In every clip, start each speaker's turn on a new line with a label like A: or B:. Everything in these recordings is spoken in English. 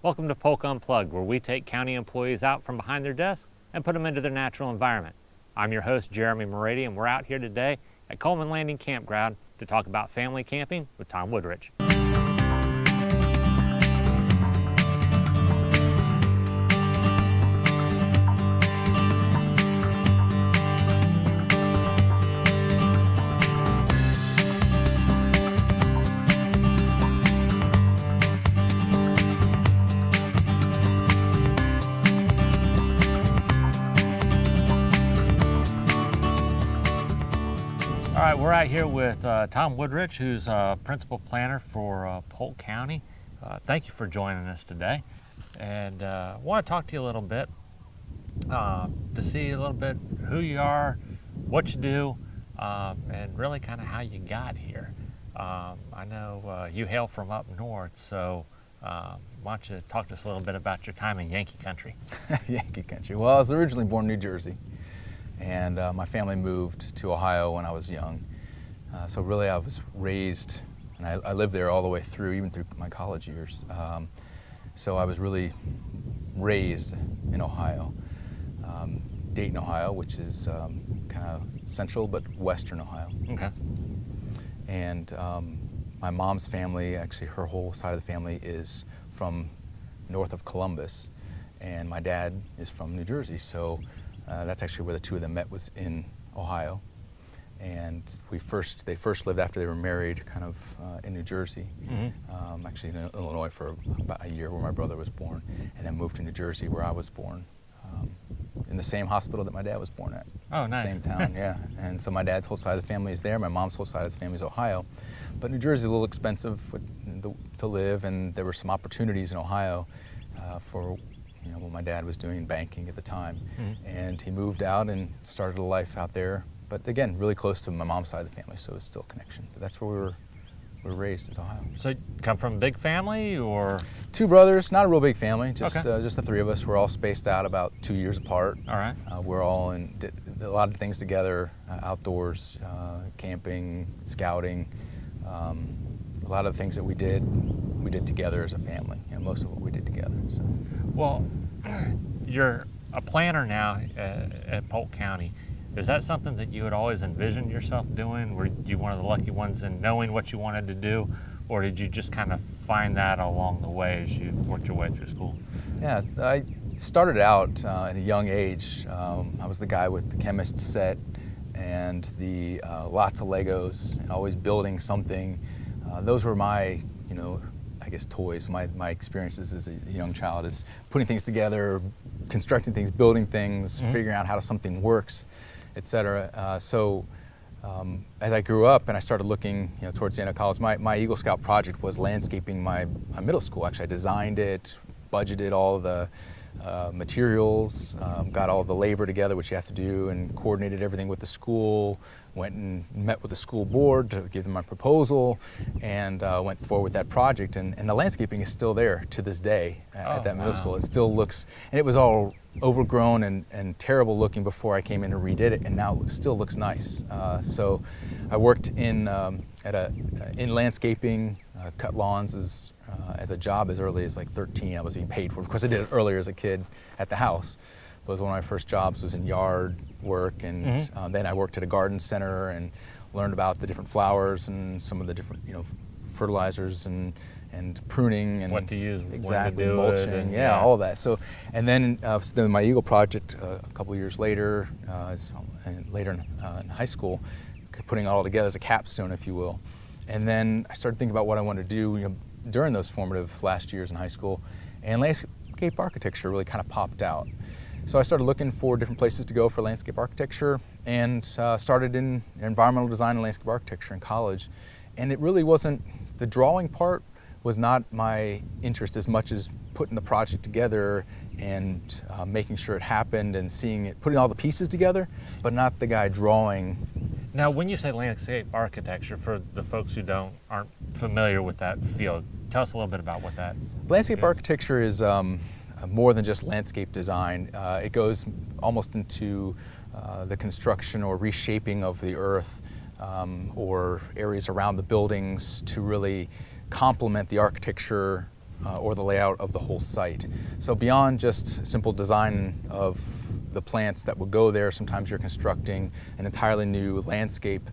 A: Welcome to Polk Unplugged, where we take county employees out from behind their desks and put them into their natural environment. I'm your host, Jeremy Maready, and we're out here today at Coleman Landing Campground to talk about family camping with Tom Wodrich. All right, we're out here with Tom Wodrich, who's principal planner for Polk County. Thank you for joining us today. And I want to talk to you a little bit to see a little bit who you are, what you do, and really kind of how you got here. I know you hail from up north, so why don't you talk to us a little bit about your time in Yankee country?
B: Yankee country. Well, I was originally born in New Jersey. And my family moved to Ohio when I was young. So really I was raised, and I lived there all the way through, even through my college years. So I was really raised in Ohio. Dayton, Ohio, which is kind of central but western Ohio.
A: Okay.
B: And my mom's family, actually her whole side of the family is from north of Columbus. And my dad is from New Jersey. So that's actually where the two of them met, was in Ohio. And they first lived after they were married kind of in New Jersey, actually in Illinois for about a year where my brother was born, and then moved to New Jersey where I was born, in the same hospital that my dad was born at.
A: Oh, nice.
B: Same town, yeah. And so my dad's whole side of the family is there, my mom's whole side of the family is Ohio. But New Jersey is a little expensive to live, and there were some opportunities in Ohio for what my dad was doing in banking at the time. And he moved out and started a life out there. But again, really close to my mom's side of the family, so it was still a connection. But that's where we were raised, is Ohio.
A: So you come from a big family, or?
B: Two brothers, not a real big family, just
A: Okay.
B: Just the three of us. We're all spaced out about 2 years apart.
A: All right.
B: We're all did a lot of things together, outdoors, camping, scouting. A lot of the things that we did together as a family, most of what we did together. So.
A: Well, you're a planner now at Polk County. Is that something that you had always envisioned yourself doing? Were you one of the lucky ones in knowing what you wanted to do, or did you just kind of find that along the way as you worked your way through school?
B: Yeah, I started out at a young age. I was the guy with the chemist set and the lots of Legos and always building something. Those were my, I guess, toys. My experiences as a young child is putting things together, constructing things, building things, figuring out how something works, etc. So as I grew up and I started looking, towards the end of college, my Eagle Scout project was landscaping my middle school. Actually, I designed it, budgeted all the materials, got all the labor together, which you have to do, and coordinated everything with the school. Went and met with the school board to give them my proposal, and went forward with that project. And the landscaping is still there to this day at that middle school. It still looks, and it was all overgrown and terrible looking before I came in and redid it, and now it still looks nice. So I worked in landscaping, cut lawns as a job as early as like 13. I was being paid for it. Of course, I did it earlier as a kid at the house. But it was one of my first jobs was in yard work, and then I worked at a garden center and learned about the different flowers and some of the different fertilizers and pruning and
A: what to use,
B: exactly,
A: when to do
B: mulching,
A: it, and,
B: all of that. So, and then my Eagle project a couple of years later, later in high school, putting it all together as a capstone, if you will. And then I started thinking about what I wanted to do during those formative last years in high school, and landscape architecture really kind of popped out. So I started looking for different places to go for landscape architecture, and started in environmental design and landscape architecture in college. And it really wasn't, the drawing part was not my interest as much as putting the project together and making sure it happened and seeing it, putting all the pieces together, but not the guy drawing.
A: Now, when you say landscape architecture, for the folks who aren't familiar with that field, tell us a little bit about what that
B: Landscape
A: is.
B: architecture is more than just landscape design. It goes almost into the construction or reshaping of the earth or areas around the buildings to really complement the architecture or the layout of the whole site. So beyond just simple design of the plants that will go there, sometimes you're constructing an entirely new landscape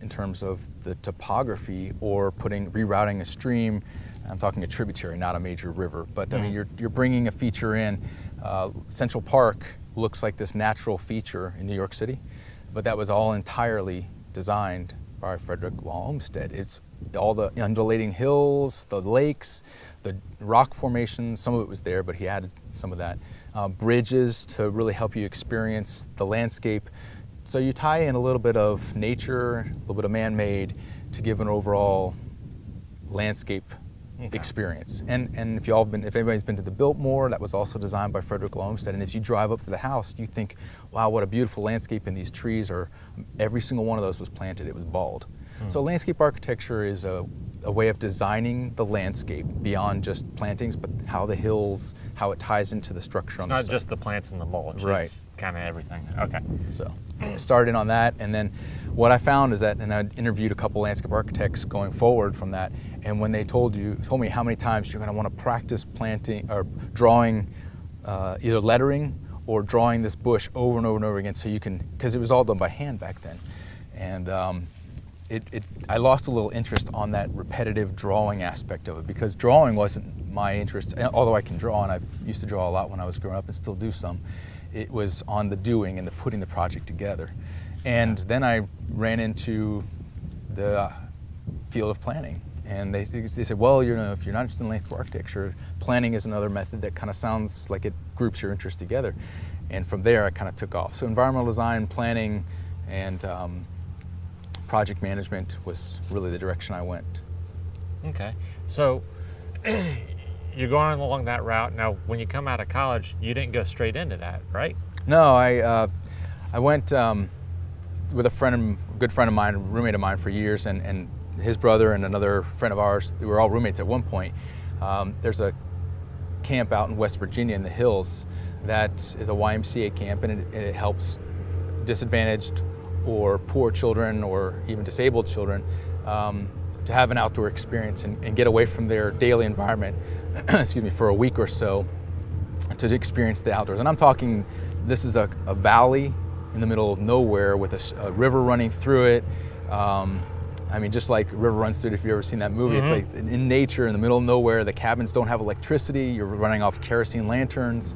B: in terms of the topography, or rerouting a stream. I'm talking a tributary, not a major river, but I mean, you're bringing a feature in. Central Park looks like this natural feature in New York City, but that was all entirely designed by Frederick Law Olmsted. It's all the undulating hills, the lakes, the rock formations. Some of it was there, but he added some of that. Bridges to really help you experience the landscape. So you tie in a little bit of nature, a little bit of man-made to give an overall landscape experience. And if anybody's been to the Biltmore, that was also designed by Frederick Law Olmsted. And as you drive up to the house, you think, wow, what a beautiful landscape, and these trees every single one of those was planted, it was bald. So landscape architecture is a way of designing the landscape beyond just plantings, but how the hills, how it ties into the structure on the site.
A: It's not just the plants and the mulch,
B: right.
A: It's kind of everything. Okay.
B: So I started on that, and then what I found is that, and I interviewed a couple landscape architects going forward from that, and when they told me how many times you're going to want to practice planting or drawing, either lettering or drawing this bush over and over and over again, so you can, because it was all done by hand back then, and I lost a little interest on that repetitive drawing aspect of it, because drawing wasn't my interest, although I can draw, and I used to draw a lot when I was growing up and still do some. It was on the doing and the putting the project together. And then I ran into the field of planning, and they said, well, if you're not interested in landscape architecture, planning is another method that kind of sounds like it groups your interests together. And from there, I kind of took off. So environmental design, planning, and project management was really the direction I went.
A: Okay, so you're going along that route. Now, when you come out of college, you didn't go straight into that, right?
B: No, I went with a good friend of mine, a roommate of mine for years, and his brother and another friend of ours. We were all roommates at one point. There's a camp out in West Virginia in the hills that is a YMCA camp, and it helps disadvantaged or poor children or even disabled children to have an outdoor experience and get away from their daily environment excuse me, for a week or so to experience the outdoors. And I'm talking, this is a valley in the middle of nowhere with a river running through it. I mean, just like River Runs Through It, if you've ever seen that movie, it's like in nature, in the middle of nowhere. The cabins don't have electricity. You're running off kerosene lanterns.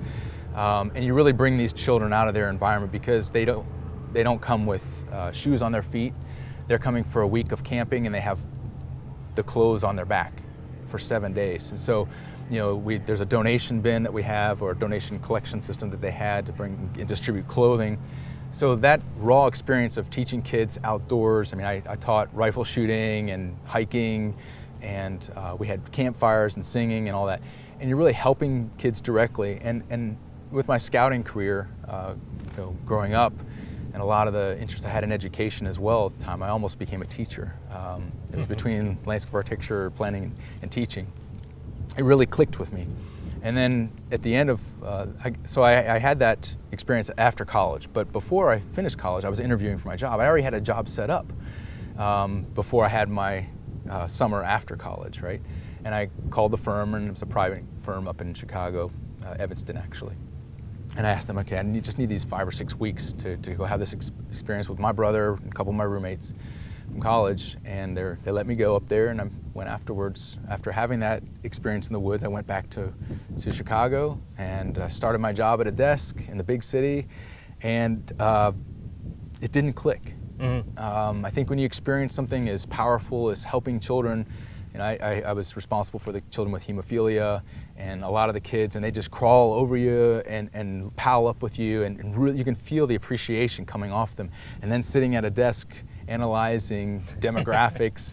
B: And you really bring these children out of their environment, because they don't come with shoes on their feet. They're coming for a week of camping, and they have the clothes on their back for 7 days. And so, there's a donation bin that we have, or a donation collection system that they had to bring and distribute clothing. So that raw experience of teaching kids outdoors, I mean, I taught rifle shooting and hiking, and we had campfires and singing and all that. And you're really helping kids directly. And with my scouting career, growing up, and a lot of the interest I had in education as well at the time, I almost became a teacher. It was between landscape architecture, planning, and teaching. It really clicked with me. And then at the end of, I had that experience after college, but before I finished college, I was interviewing for my job. I already had a job set up before I had my summer after college, right? And I called the firm, and it was a private firm up in Chicago, Evanston actually. And I asked them, okay, I just need these 5 or 6 weeks to go have this experience with my brother and a couple of my roommates from college. And they let me go up there, and I went afterwards. After having that experience in the woods, I went back to Chicago and started my job at a desk in the big city, and it didn't click. I think when you experience something as powerful as helping children, and I was responsible for the children with hemophilia, and a lot of the kids, and they just crawl over you and pal up with you, and really you can feel the appreciation coming off them. And then sitting at a desk analyzing demographics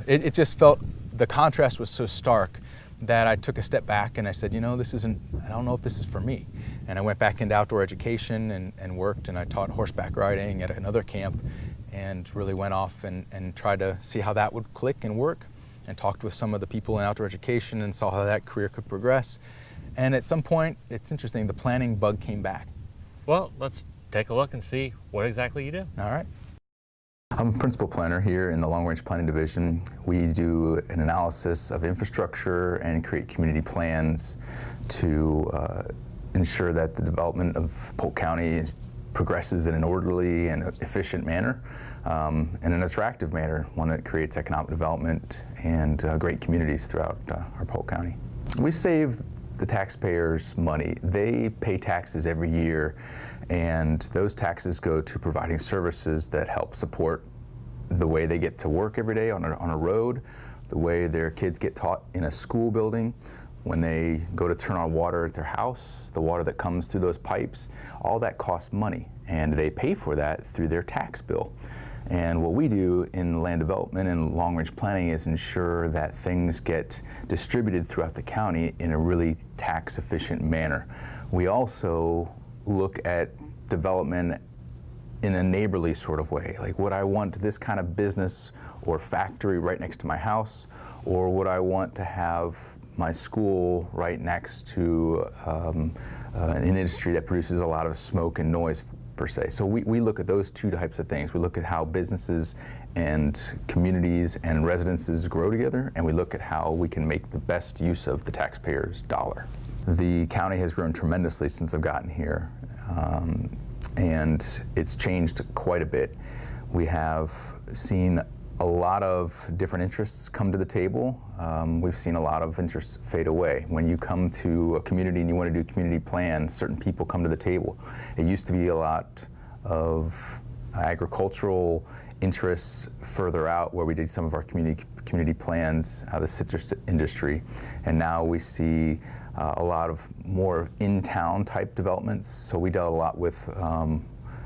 B: it just felt, the contrast was so stark that I took a step back and I said, I don't know if this is for me. And I went back into outdoor education and worked, and I taught horseback riding at another camp, and really went off and tried to see how that would click and work, and talked with some of the people in outdoor education and saw how that career could progress. And at some point, it's interesting, the planning bug came back.
A: Well, let's take a look and see what exactly you do.
B: All right. I'm a principal planner here in the Long Range Planning Division. We do an analysis of infrastructure and create community plans to ensure that the development of Polk County progresses in an orderly and efficient manner, in an attractive manner, one that creates economic development and great communities throughout our Polk County. We save the taxpayers money. They pay taxes every year, and those taxes go to providing services that help support the way they get to work every day on a road, the way their kids get taught in a school building, when they go to turn on water at their house, the water that comes through those pipes, all that costs money, and they pay for that through their tax bill. And what we do in land development and long-range planning is ensure that things get distributed throughout the county in a really tax-efficient manner. We also look at development in a neighborly sort of way. Like, would I want this kind of business or factory right next to my house, or would I want to have my school right next to an industry that produces a lot of smoke and noise, per se. So we look at those two types of things. We look at how businesses and communities and residences grow together, and we look at how we can make the best use of the taxpayer's dollar. The county has grown tremendously since I've gotten here, and it's changed quite a bit. We have seen a lot of different interests come to the table. We've seen a lot of interests fade away. When you come to a community and you want to do community plans, certain people come to the table. It used to be a lot of agricultural interests further out where we did some of our community plans, the citrus industry, and now we see a lot of more in-town type developments. So we dealt a lot with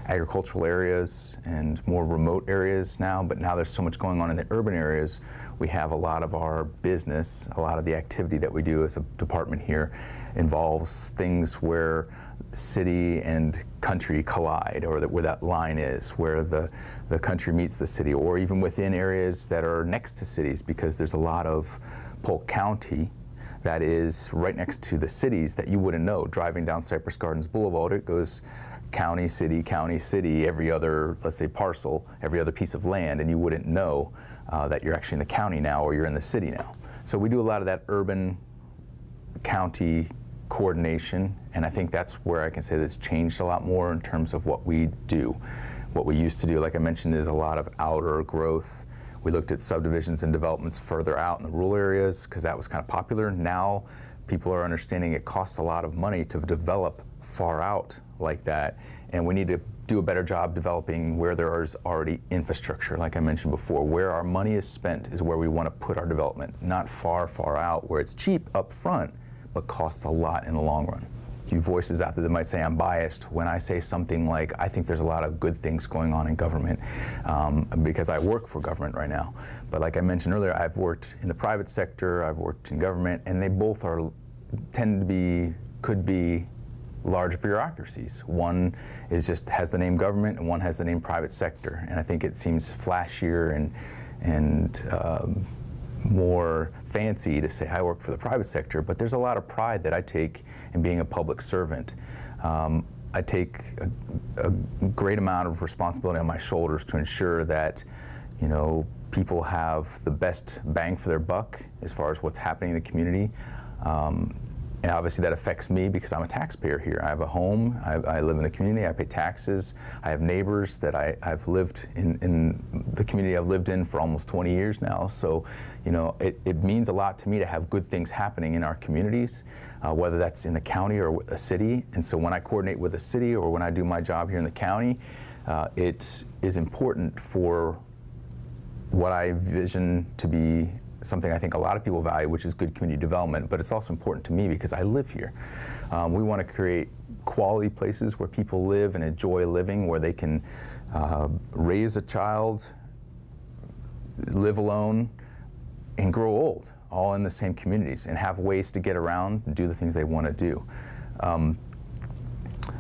B: agricultural areas and more remote areas now, but now there's so much going on in the urban areas. We have a lot of our business, a lot of the activity that we do as a department here involves things where city and country collide, or where that line is, where the country meets the city, or even within areas that are next to cities, because there's a lot of Polk County that is right next to the cities that you wouldn't know. Driving down Cypress Gardens Boulevard, it goes county, city, every other, let's say, parcel, every other piece of land, and you wouldn't know that you're actually in the county now or you're in the city now. So we do a lot of that urban county coordination, and I think that's where I can say that it's changed a lot more in terms of what we do. What we used to do, like I mentioned, is a lot of outer growth. We looked at subdivisions and developments further out in the rural areas because that was kind of popular. Now people are understanding it costs a lot of money to develop far out like that, and we need to do a better job developing where there is already infrastructure. Like I mentioned before, where our money is spent is where we want to put our development, not far out where it's cheap up front but costs a lot in the long run. A few voices out there that might say I'm biased when I say something like, I think there's a lot of good things going on in government because I work for government right now. But like I mentioned earlier, I've worked in the private sector, I've worked in government, and they both could be large bureaucracies. One has the name government, and one has the name private sector. And I think it seems flashier and more fancy to say I work for the private sector, but there's a lot of pride that I take in being a public servant. I take a great amount of responsibility on my shoulders to ensure that, people have the best bang for their buck as far as what's happening in the community. And obviously that affects me because I'm a taxpayer here. I have a home, I live in the community, I pay taxes, I have neighbors that I've lived in the community I've lived in for almost 20 years now. So, it means a lot to me to have good things happening in our communities, whether that's in the county or a city. And so when I coordinate with a city or when I do my job here in the county, it is important for what I vision to be something I think a lot of people value, which is good community development, but it's also important to me because I live here. We want to create quality places where people live and enjoy living, where they can raise a child, live alone, and grow old, all in the same communities, and have ways to get around and do the things they want to do.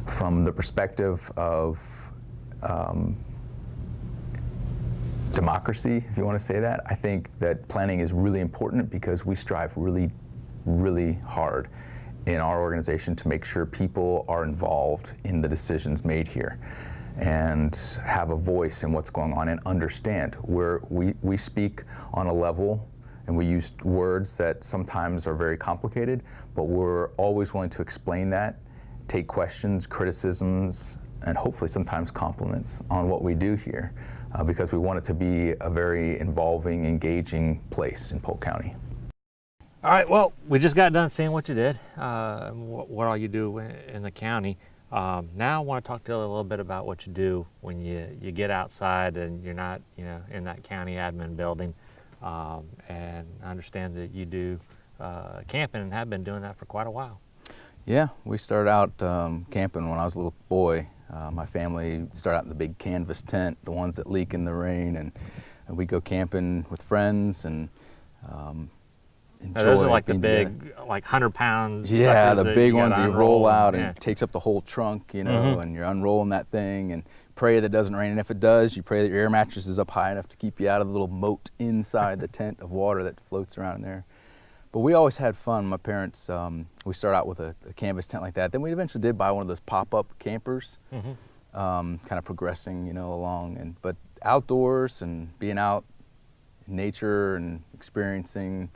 B: From the perspective of democracy, if you want to say that, I think that planning is really important because we strive really, really hard in our organization to make sure people are involved in the decisions made here. and have a voice in what's going on and understand. We speak on a level and we use words that sometimes are very complicated, but we're always willing to explain that, take questions, criticisms, and hopefully sometimes compliments on what we do here, because we want it to be a very involving, engaging place in Polk County.
A: All right, well, we just got done seeing what you did, what all you do in the county. Now I want to talk to you a little bit about what you do when you get outside and you're not, in that county admin building. And I understand that you do camping and have been doing that for quite a while.
B: Yeah, we started out camping when I was a little boy. My family started out in the big canvas tent, the ones that leak in the rain, and we go camping with friends and enjoy.
A: Those are like the
B: together.
A: big, like 100-pound.
B: Yeah, the big ones you roll out and
A: yeah.
B: it takes up the whole trunk, and you're unrolling that thing and pray that it doesn't rain. And if it does, you pray that your air mattress is up high enough to keep you out of the little moat inside the tent of water that floats around in there. But we always had fun. My parents, we started out with a canvas tent like that. Then we eventually did buy one of those pop-up campers, kind of progressing, along. But outdoors and being out in nature and experiencing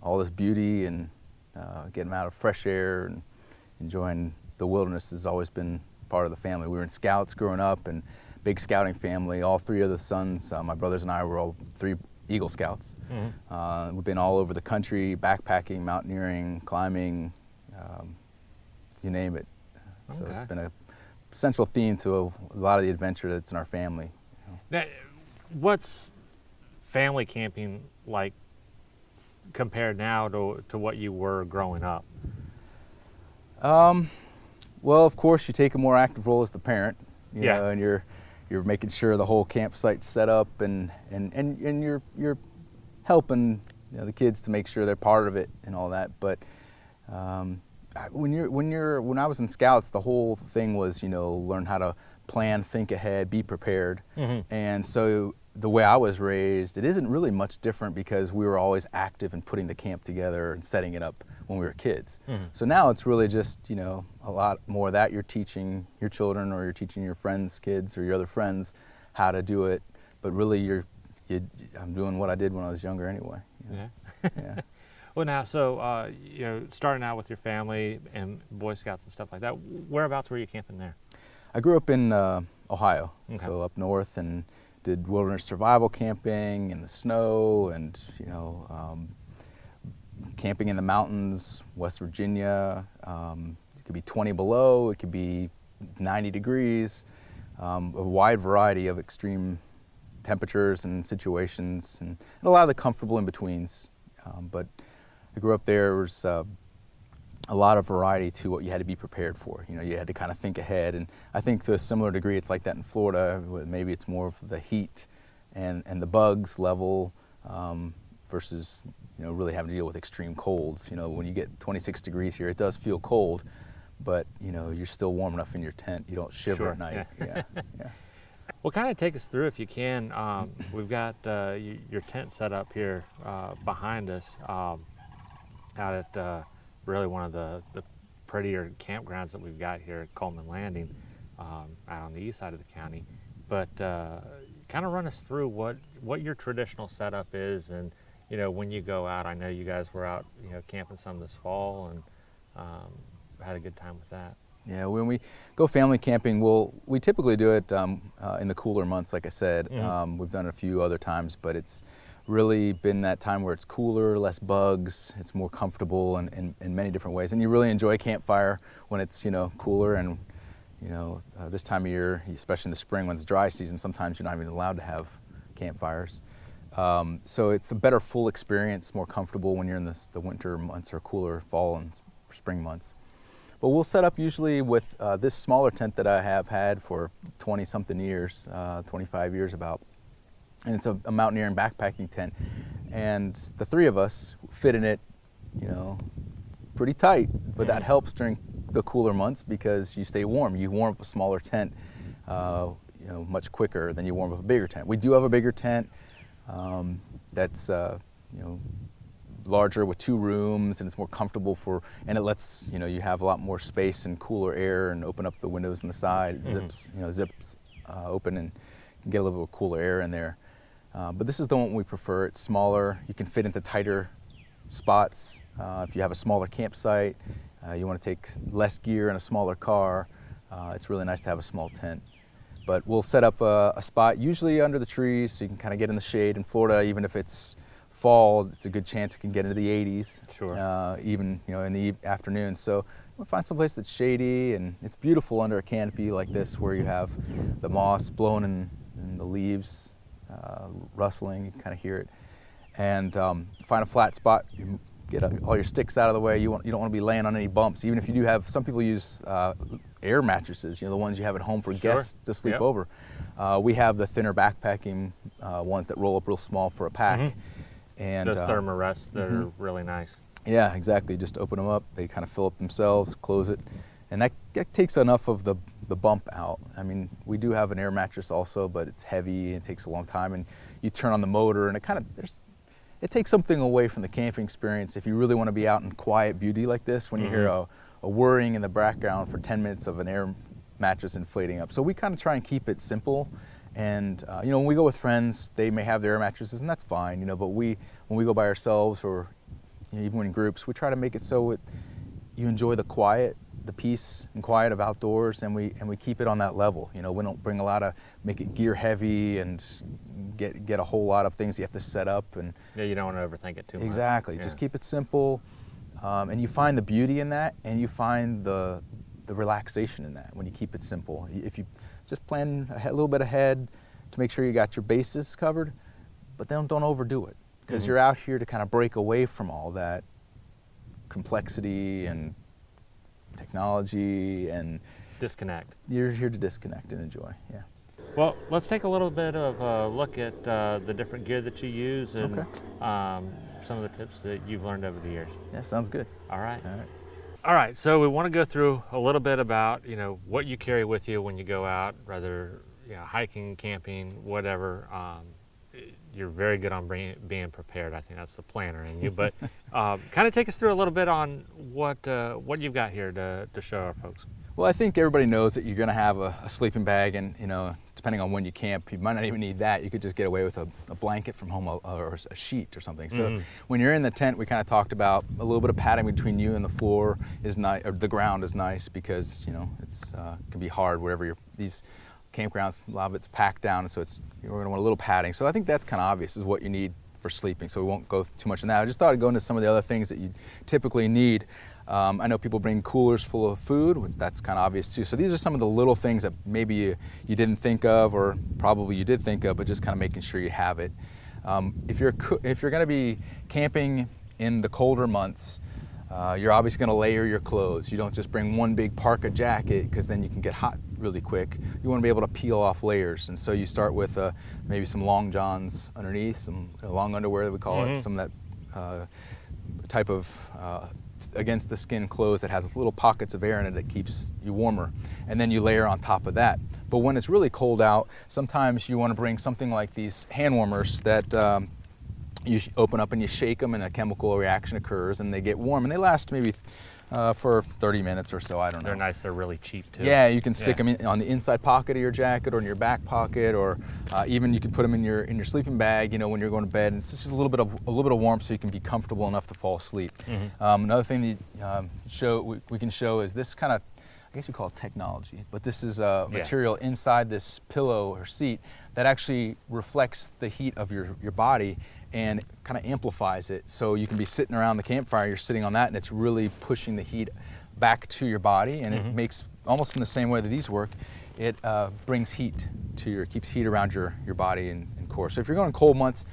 B: all this beauty and getting out of fresh air and enjoying the wilderness has always been part of the family. We were in Scouts growing up and big scouting family. All three of the sons, my brothers and I were all 3 Eagle Scouts. We've been all over the country, backpacking, mountaineering, climbing, you name it. So
A: Okay.
B: it's been a central theme to a lot of the adventure that's in our family.
A: Now, what's family camping like compared now to what you were growing up?
B: Well, of course, you take a more active role as the parent, you
A: Yeah.
B: know, and you're making sure the whole campsite's set up, and you're helping the kids to make sure they're part of it and all that. But when I was in Scouts, the whole thing was learn how to plan, think ahead, be prepared, and so the way I was raised, it isn't really much different because we were always active in putting the camp together and setting it up when we were kids. So now it's really just, a lot more of that. You're teaching your children or you're teaching your friends' kids or your other friends how to do it. But really I'm doing what I did when I was younger anyway.
A: Yeah.
B: Yeah.
A: Well, now, so, starting out with your family and Boy Scouts and stuff like that, whereabouts were you camping there?
B: I grew up in Ohio,
A: Okay.
B: so up north, and did wilderness survival camping in the snow and, camping in the mountains, West Virginia. It could be 20 below, it could be 90 degrees, a wide variety of extreme temperatures and situations, and a lot of the comfortable in-betweens. But I grew up there was a lot of variety to what you had to be prepared for. You had to kind of think ahead, and I think to a similar degree it's like that in Florida. Maybe it's more of the heat and the bugs level versus really having to deal with extreme colds. When you get 26 degrees here, it does feel cold, but you're still warm enough in your tent. You don't shiver
A: Sure,
B: at night.
A: yeah.
B: Yeah.
A: Well, kind of take us through, if you can. We've got your tent set up here behind us out at really one of the prettier campgrounds that we've got here at Coleman Landing, out on the east side of the county. But kind of run us through what your traditional setup is, and when you go out. I know you guys were out camping some this fall and had a good time with that.
B: Yeah, when we go family camping, we typically do it in the cooler months, like I said. We've done it a few other times, but it's really been that time where it's cooler, less bugs, it's more comfortable in many different ways. And you really enjoy campfire when it's cooler, and this time of year, especially in the spring when it's dry season, sometimes you're not even allowed to have campfires. So it's a better full experience, more comfortable when you're in the winter months or cooler fall and spring months. But we'll set up usually with this smaller tent that I have had for 20-something years, 25 years about. And it's a mountaineering backpacking tent. And the 3 of us fit in it, pretty tight. But that helps during the cooler months because you stay warm. You warm up a smaller tent, much quicker than you warm up a bigger tent. We do have a bigger tent that's, larger with 2 rooms, and it's more comfortable and it lets you have a lot more space and cooler air and open up the windows on the side. It zips open and get a little bit of cooler air in there. But this is the one we prefer. It's smaller. You can fit into tighter spots. If you have a smaller campsite, you want to take less gear in a smaller car, it's really nice to have a small tent. But we'll set up a spot usually under the trees so you can kind of get in the shade. In Florida, even if it's fall, it's a good chance it can get into the 80s.
A: Sure.
B: Even in the afternoon. So we'll find some place that's shady, and it's beautiful under a canopy like this where you have the moss blowing and the leaves rustling. You can kind of hear it. And find a flat spot. You get all your sticks out of the way. You don't want to be laying on any bumps. Even if you do have, some people use air mattresses, the ones you have at home for
A: Sure.
B: guests to sleep over. We have the thinner backpacking ones that roll up real small for a pack.
A: Mm-hmm.
B: And
A: Those thermarests, they're really nice.
B: yeah, exactly. Just open them up. They kind of fill up themselves, close it, and that takes enough of the bump out. I mean, we do have an air mattress also, but it's heavy and it takes a long time. And you turn on the motor, and it takes something away from the camping experience. If you really want to be out in quiet beauty like this, when you hear a whirring in the background for 10 minutes of an air mattress inflating up. So we kind of try and keep it simple. And when we go with friends, they may have their air mattresses, and that's fine. But when we go by ourselves, or even in groups, we try to make it so you enjoy the quiet, the peace and quiet of outdoors, and we keep it on that level. We don't bring make it gear heavy and get a whole lot of things you have to set up. And
A: Yeah, you don't want to overthink it too much.
B: exactly,
A: Yeah.
B: just keep it simple, and you find the beauty in that, and you find the relaxation in that when you keep it simple. If you just plan a little bit ahead to make sure you got your bases covered, but then don't overdo it, because you're out here to kind of break away from all that complexity and technology, and
A: Disconnect.
B: you're here to disconnect and enjoy. Yeah.
A: Well, let's take a little bit of a look at the different gear that you use and some of the tips that you've learned over the years.
B: Yeah, sounds good.
A: All right.
B: All right.
A: All right, so we want to go through a little bit about, what you carry with you when you go out, whether hiking, camping, whatever. You're very good on being prepared. I think that's the planner in you. But kind of take us through a little bit on what you've got here to show our folks.
B: Well, I think everybody knows that you're going to have a sleeping bag, and depending on when you camp, you might not even need that. You could just get away with a blanket from home or a sheet or something. So when you're in the tent, we kind of talked about a little bit of padding between you and the floor is nice, or the ground is nice, because it's can be hard wherever these campgrounds, a lot of it's packed down, so you're going to want a little padding. So I think that's kind of obvious is what you need for sleeping. So we won't go too much in that. I just thought I'd go into some of the other things that you typically need. I know people bring coolers full of food. That's kind of obvious too. So these are some of the little things that maybe you didn't think of, or probably you did think of, but just kind of making sure you have it. If you're going to be camping in the colder months, you're obviously going to layer your clothes. You don't just bring one big parka jacket, because then you can get hot really quick. You want to be able to peel off layers, and so you start with maybe some long johns underneath, some long underwear that we call it, some of that type of against the skin clothes that has little pockets of air in it that keeps you warmer, and then you layer on top of that. But when it's really cold out, sometimes you want to bring something like these hand warmers that you open up and you shake them, and a chemical reaction occurs, and they get warm, and they last maybe for 30 minutes or so. I don't know.
A: They're nice. They're really cheap too.
B: Yeah, you can stick them on the inside pocket of your jacket, or in your back pocket, or even you can put them in your sleeping bag. When you're going to bed, and it's just a little bit of warmth, so you can be comfortable enough to fall asleep. Another thing that we can show is this kind of, I guess you call it technology, but this is a material inside this pillow or seat that actually reflects the heat of your body and kind of amplifies it. So you can be sitting around the campfire, you're sitting on that, and it's really pushing the heat back to your body, and it makes, almost in the same way that these work, it brings heat to keeps heat around your body and core. So if you're going cold months,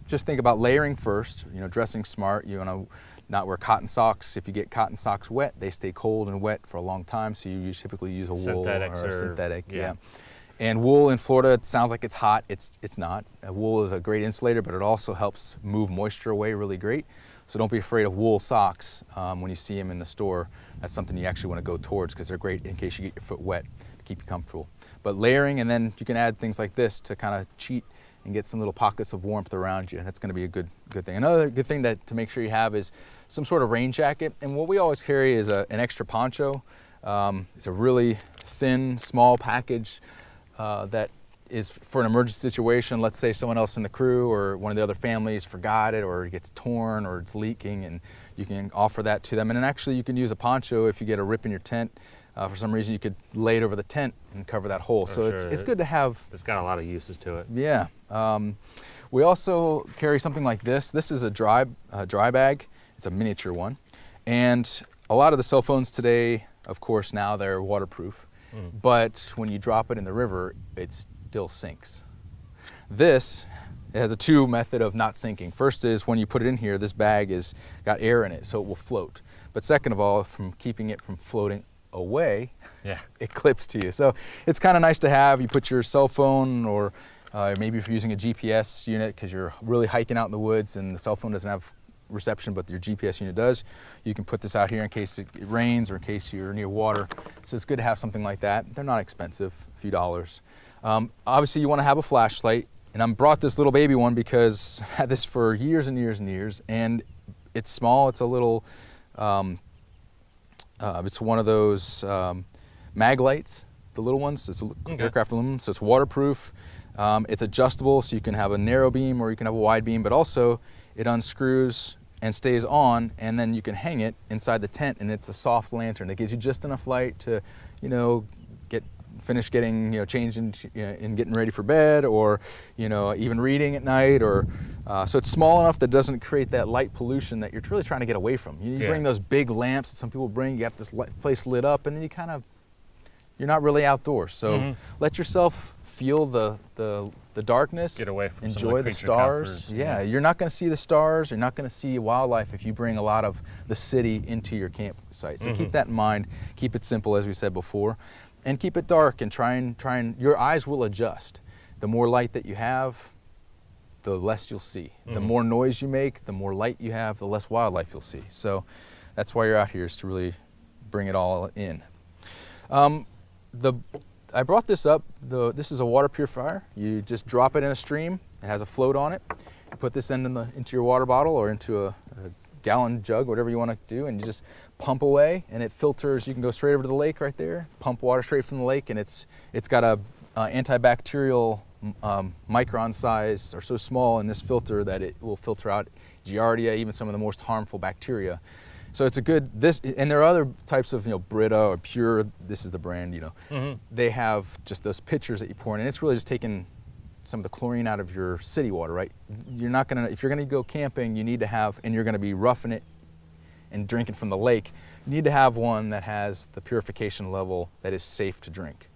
B: just think about layering first, dressing smart. You want to not wear cotton socks. If you get cotton socks wet, they stay cold and wet for a long time, so you typically use a wool or a synthetic. Yeah. And wool in Florida, it sounds like it's hot. It's not. Wool is a great insulator, but it also helps move moisture away really great. So don't be afraid of wool socks when you see them in the store. That's something you actually want to go towards, because they're great in case you get your foot wet to keep you comfortable. But layering, and then you can add things like this to kind of cheat and get some little pockets of warmth around you. That's going to be a good thing. Another good thing to make sure you have is some sort of rain jacket. And what we always carry is an extra poncho. It's a really thin, small package that is for an emergency situation. Let's say someone else in the crew or one of the other families forgot it, or it gets torn, or it's leaking, and you can offer that to them. And then actually you can use a poncho if you get a rip in your tent. For some reason, you could lay it over the tent and cover that hole. So it's good to have.
A: It's got a lot of uses to it.
B: Yeah. We also carry something like this. This is a dry bag. It's a miniature one. And a lot of the cell phones today, of course, now they're waterproof. But when you drop it in the river, it still sinks. This, it has a two method of not sinking. First is when you put it in here, this bag is got air in it, so it will float. But second of all, from keeping it from floating away, it clips to you. So it's kind of nice to have. You put your cell phone, or maybe if you're using a GPS unit because you're really hiking out in the woods and the cell phone doesn't have reception but your GPS unit does, you can put this out here in case it rains or in case you're near water. So it's good to have something like that. They're not expensive, a few dollars. Obviously you want to have a flashlight, and I brought this little baby one because I've had this for years and years and years, and it's small. It's a little it's one of those mag lights, the little ones. It's aircraft aluminum, so it's waterproof. It's adjustable, so you can have a narrow beam or you can have a wide beam, but also it unscrews and stays on, and then you can hang it inside the tent, and it's a soft lantern that gives you just enough light to, finish getting, changed and getting ready for bed, or, even reading at night, or so it's small enough that doesn't create that light pollution that you're really trying to get away from. You bring those big lamps that some people bring, you got this place lit up, and then you're not really outdoors. So let yourself feel the darkness.
A: Get away from
B: enjoy the stars. Yeah, you're not going to see the stars. You're not going to see wildlife if you bring a lot of the city into your campsite. So keep that in mind. Keep it simple, as we said before, and keep it dark. And try and your eyes will adjust. The more light that you have, the less you'll see. The more noise you make, the more light you have, the less wildlife you'll see. So that's why you're out here, is to really bring it all in. I brought this up. This is a water purifier. You just drop it in a stream. It has a float on it. You put this into your water bottle or into a gallon jug, whatever you want to do, and you just pump away, and it filters. You can go straight over to the lake right there, pump water straight from the lake, and it's got a antibacterial micron size, or so small in this filter that it will filter out Giardia, even some of the most harmful bacteria. So it's a good, and there are other types of, Brita or Pure, this is the brand, they have just those pitchers that you pour in, and it's really just taking some of the chlorine out of your city water, right? You're not gonna, if you're gonna go camping, you need to have, and you're gonna be roughing it and drinking from the lake, you need to have one that has the purification level that is safe to drink.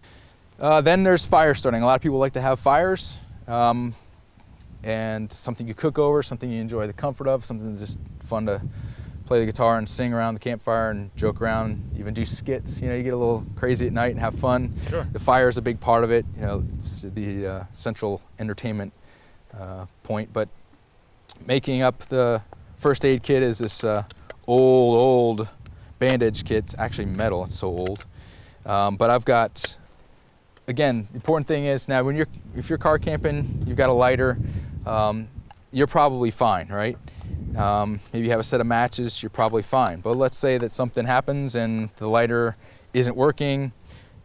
B: Then there's fire starting. A lot of people like to have fires, and something you cook over, something you enjoy the comfort of, something that's just fun to play the guitar and sing around the campfire and joke around, even do skits. You get a little crazy at night and have fun. Sure. The fire is a big part of it. It's the central entertainment point. But making up the first aid kit is this old bandage kit. It's actually metal. It's so old. But I've got, again, the important thing is now if you're car camping, you've got a lighter, you're probably fine, right? Maybe you have a set of matches, you're probably fine. But let's say that something happens and the lighter isn't working.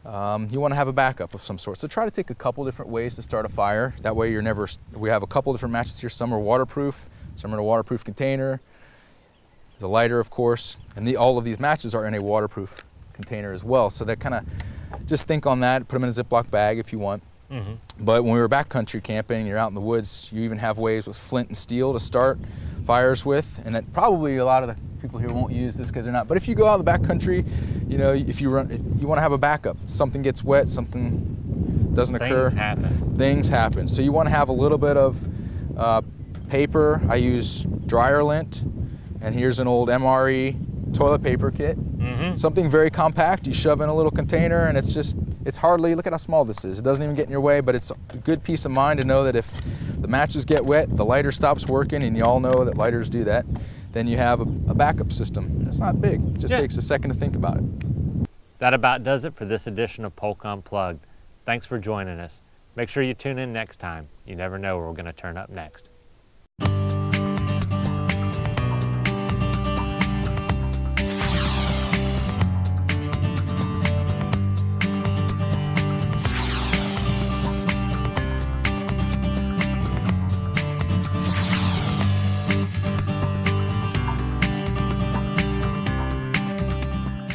B: You want to have a backup of some sort. So try to take a couple different ways to start a fire. That way we have a couple different matches here. Some are waterproof, some are in a waterproof container. The lighter, of course, and all of these matches are in a waterproof container as well. So that kind of, just think on that, put them in a Ziploc bag if you want. But when we were backcountry camping, you're out in the woods, you even have ways with flint and steel to start fires with, and that probably a lot of the people here won't use this because they're not. But if you go out in the backcountry, if you want to have a backup. Something gets wet, something doesn't occur. Things happen. So you want to have a little bit of paper. I use dryer lint, and here's an old MRE toilet paper kit. Something very compact. You shove in a little container, and it's hardly, look at how small this is. It doesn't even get in your way, but it's a good peace of mind to know that if the matches get wet, the lighter stops working, and you all know that lighters do that, then you have a backup system. It's not big. It just takes a second to think about it.
A: That about does it for this edition of Polk Unplugged. Thanks for joining us. Make sure you tune in next time. You never know where we're going to turn up next.